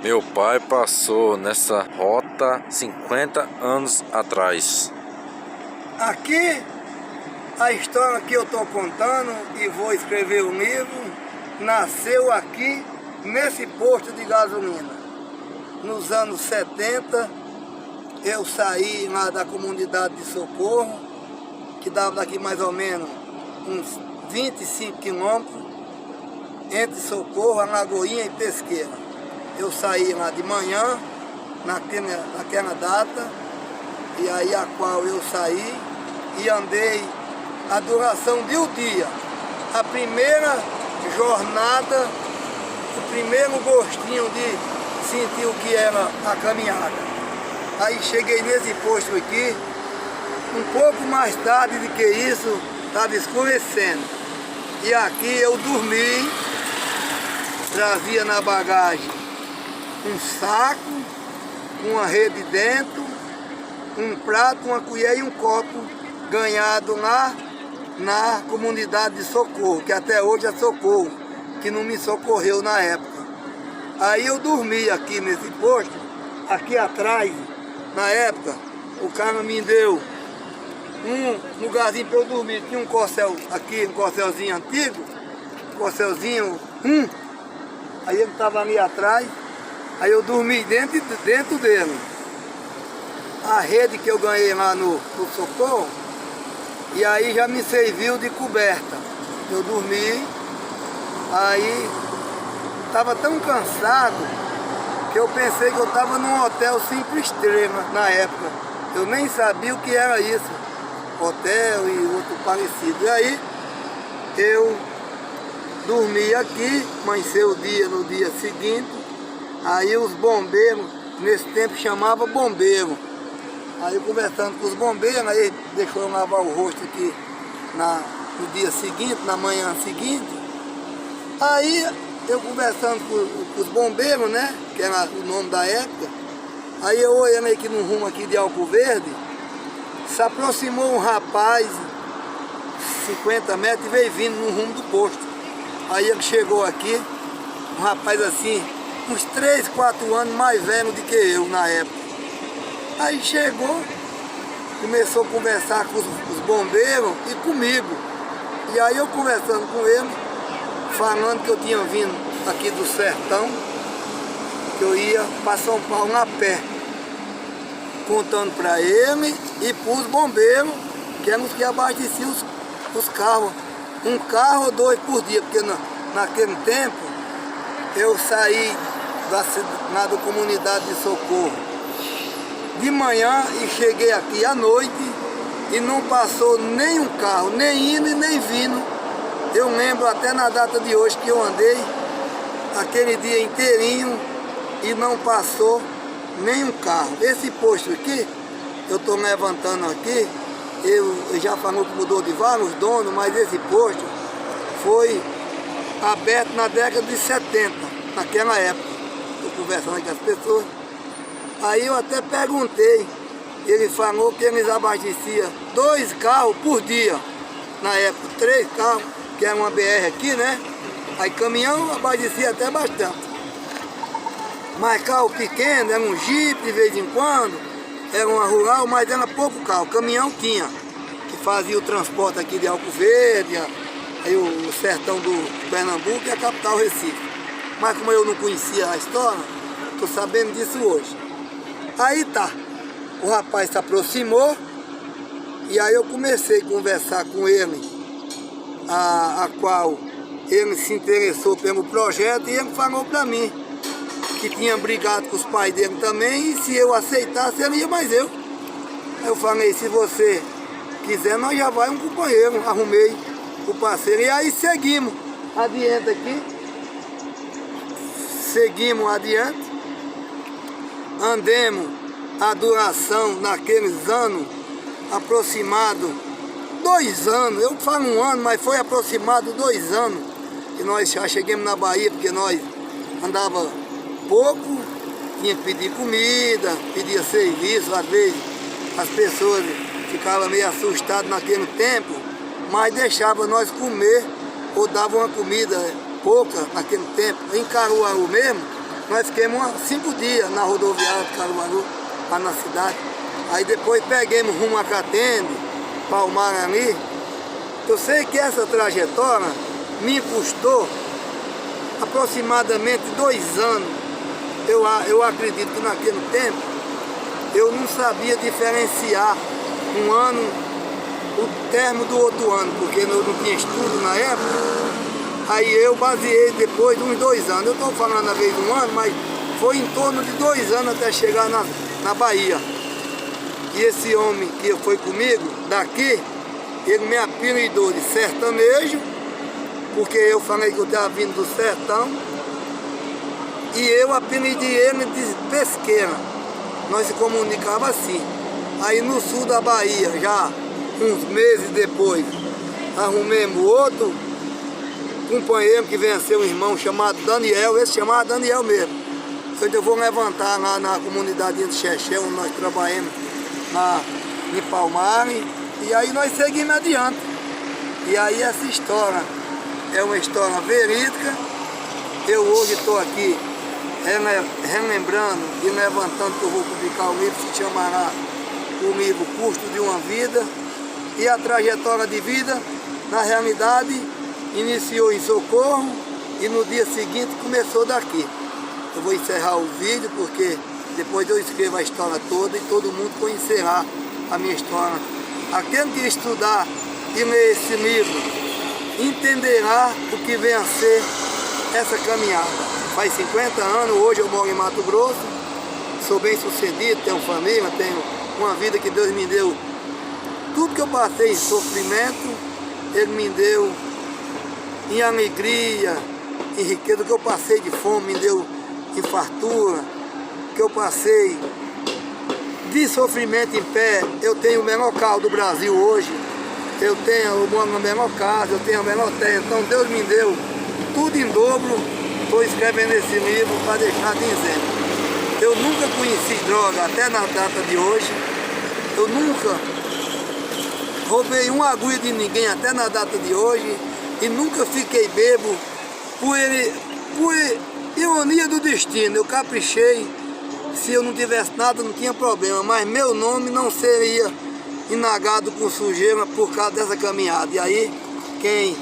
Meu pai passou nessa rota 50 anos atrás. Aqui, a história que eu estou contando e vou escrever um livro, nasceu aqui nesse posto de gasolina. Nos anos 70, eu saí lá da comunidade de Socorro, que dava daqui mais ou menos uns 25 quilômetros, entre Socorro, Alagoinha e Pesqueira. Eu saí lá de manhã, naquela data, e aí a qual eu saí e andei a duração de um dia. A primeira jornada, o primeiro gostinho de sentir o que era a caminhada. Aí cheguei nesse posto aqui, um pouco mais tarde do que isso, estava escurecendo. E aqui eu dormi, trazia na bagagem um saco, uma rede dentro, um prato, uma colher e um copo ganhado lá na comunidade de Socorro, que até hoje é Socorro, que não me socorreu na época. Aí eu dormi aqui nesse posto, aqui atrás, na época, o cara me deu um lugarzinho para eu dormir. Tinha um corcel aqui, um corcelzinho antigo, um corcelzinho, aí ele estava ali atrás. Aí eu dormi dentro dele. A rede que eu ganhei lá no Socorro, e aí já me serviu de coberta. Eu dormi, aí estava tão cansado que eu pensei que eu estava num hotel 5 estrelas na época. Eu nem sabia o que era isso, hotel e outro parecido. E aí eu dormi aqui, amanheceu o dia no dia seguinte. Aí os bombeiros, nesse tempo chamava bombeiro. Aí eu conversando com os bombeiros, aí deixou eu lavar o rosto aqui no dia seguinte, na manhã seguinte. Aí eu conversando com os bombeiros, né, que era o nome da época. Aí eu olhando aqui no rumo aqui de Alco Verde, se aproximou um rapaz, 50 metros, e veio vindo no rumo do posto. Aí ele chegou aqui, um rapaz assim, uns 3, 4 anos mais velho do que eu na época. Aí chegou, começou a conversar com os bombeiros e comigo. E aí eu conversando com ele, falando que eu tinha vindo aqui do sertão, que eu ia para São Paulo a pé. Contando para ele e para os bombeiros, que eram os que abasteciam os carros. Um carro ou 2 por dia, porque naquele tempo eu saí da comunidade de Socorro de manhã e cheguei aqui à noite e não passou nenhum carro, nem indo e nem vindo. Eu lembro até na data de hoje que eu andei aquele dia inteirinho e não passou nenhum carro. Esse posto aqui, eu estou levantando aqui, eu já falou que mudou de vários donos, mas esse posto foi aberto na década de 70, naquela época. Estou conversando com as pessoas. Aí eu até perguntei, ele falou que eles abasteciam 2 carros por dia, na época, 3 carros, que era uma BR aqui, né? Aí caminhão abastecia até bastante. Mas carro pequeno, era um Jeep de vez em quando, era uma rural, mas era pouco carro. Caminhão tinha, que fazia o transporte aqui de Alco Verde, aí o sertão do Pernambuco e a capital Recife. Mas como eu não conhecia a história, estou sabendo disso hoje. Aí tá, o rapaz se aproximou e aí eu comecei a conversar com ele, a qual ele se interessou pelo projeto e ele falou para mim que tinha brigado com os pais dele também e se eu aceitasse ele ia mais eu. Aí eu falei, se você quiser nós já vai um companheiro, arrumei o parceiro e aí seguimos adiante aqui. Seguimos adiante, andemos a duração naqueles anos, aproximado 2 anos, eu falo 1 ano, mas foi aproximado 2 anos, que nós já chegamos na Bahia, porque nós andava pouco, tinha que pedir comida, pedia serviço, às vezes as pessoas ficavam meio assustadas naquele tempo, mas deixavam nós comer ou davam uma comida pouca naquele tempo. Em Caruaru mesmo, Nós ficamos 5 dias na rodoviária de Caruaru, lá na cidade. Aí depois peguemos rumo a Catende, Palmar ali. Eu sei que essa trajetória me custou aproximadamente 2 anos. Eu acredito que naquele tempo eu não sabia diferenciar um ano, o término do outro ano, porque eu não tinha estudo na época. Aí eu baseei depois de uns 2 anos. Eu estou falando na vez de 1 ano, mas foi em torno de 2 anos até chegar na Bahia. E esse homem que foi comigo, daqui, ele me apelidou de sertanejo, porque eu falei que eu estava vindo do sertão. E eu apelidei ele de pesqueira. Nós se comunicava assim. Aí no sul da Bahia, já uns meses depois, arrumemos outro companheiro que venceu um irmão chamado Daniel, esse chamado Daniel mesmo. Eu vou levantar lá na comunidade de Xexé, onde nós trabalhamos em Palmar, e aí nós seguimos adiante. E aí essa história é uma história verídica. Eu hoje estou aqui relembrando e levantando, que eu vou publicar um livro que se chamará o livro Custo de uma Vida. E a trajetória de vida, na realidade, iniciou em Socorro e no dia seguinte começou daqui. Eu vou encerrar o vídeo porque depois eu escrevo a história toda e todo mundo conhecerá a minha história. Aquele que estudar e ler esse livro entenderá o que vem a ser essa caminhada. Faz 50 anos, hoje eu moro em Mato Grosso, sou bem sucedido, tenho família, tenho uma vida que Deus me deu. Tudo que eu passei em sofrimento, Ele me deu em alegria, em riqueza. Que eu passei de fome, me deu em fartura. Que eu passei de sofrimento em pé. Eu tenho o menor carro do Brasil hoje. Eu moro na menor casa, eu tenho a menor terra. Então Deus me deu tudo em dobro. Estou escrevendo esse livro para deixar de exemplo. Eu nunca conheci droga até na data de hoje. Eu nunca roubei uma agulha de ninguém até na data de hoje. E nunca fiquei bebo por ironia do destino. Eu caprichei. Se eu não tivesse nada, não tinha problema. Mas meu nome não seria inagado com sujeira por causa dessa caminhada. E aí, quem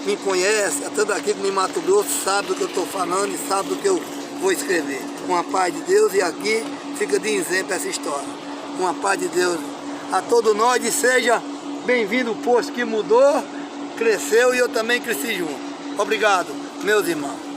me conhece, até daqui do Mato Grosso, sabe do que eu estou falando e sabe do que eu vou escrever. Com a paz de Deus, e aqui fica de exemplo essa história. Com a paz de Deus a todos nós, e seja bem-vindo o posto que mudou, cresceu e eu também cresci junto. Obrigado, meus irmãos.